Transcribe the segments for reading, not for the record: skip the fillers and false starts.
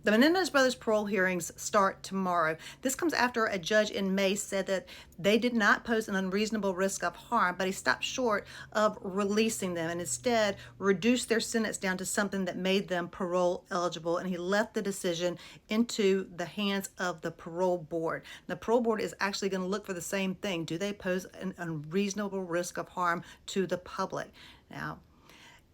The Menendez brothers' parole hearings start tomorrow. This comes after a judge in May said that they did not pose an unreasonable risk of harm, but he stopped short of releasing them and instead reduced their sentence down to something that made them parole eligible, and he left the decision into the hands of the parole board. The parole board is actually going to look for the same thing. Do they pose an unreasonable risk of harm to the public? Now,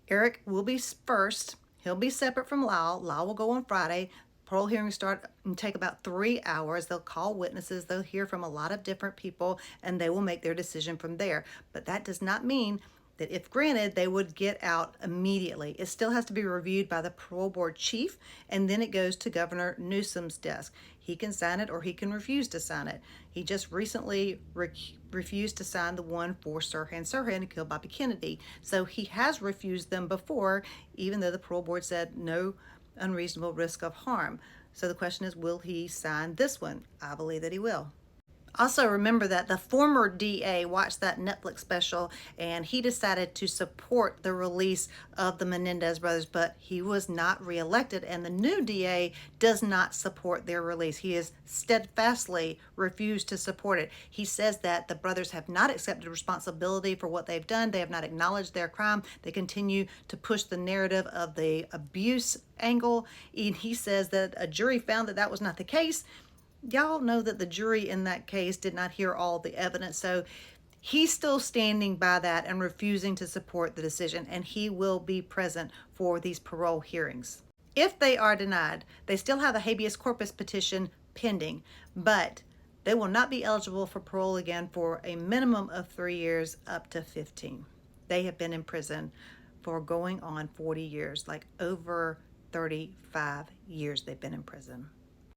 Eric will be first. He'll be separate from Lyle. Lyle will go on Friday. Parole hearings start and take about 3 hours. They'll call witnesses. They'll hear from a lot of different people, and they will make their decision from there. But that does not mean that if granted, they would get out immediately. It still has to be reviewed by the parole board chief, and then it goes to Governor Newsom's desk. He can sign it or he can refuse to sign it. He just recently refused to sign the one for Sirhan and kill Bobby Kennedy. So he has refused them before, even though the parole board said no unreasonable risk of harm. So the question is, will he sign this one? I believe that he will. Also, remember that the former DA watched that Netflix special and he decided to support the release of the Menendez brothers, but he was not reelected, and the new DA does not support their release. He has steadfastly refused to support it. He says that the brothers have not accepted responsibility for what they've done. They have not acknowledged their crime. They continue to push the narrative of the abuse angle, and he says that a jury found that that was not the case. Y'all know that the jury in that case did not hear all the evidence, so he's still standing by that and refusing to support the decision, and he will be present for these parole hearings. If they are denied, they still have a habeas corpus petition pending, but they will not be eligible for parole again for a minimum of 3 years up to 15. They have been in prison for going on 40 years, like over 35 years they've been in prison.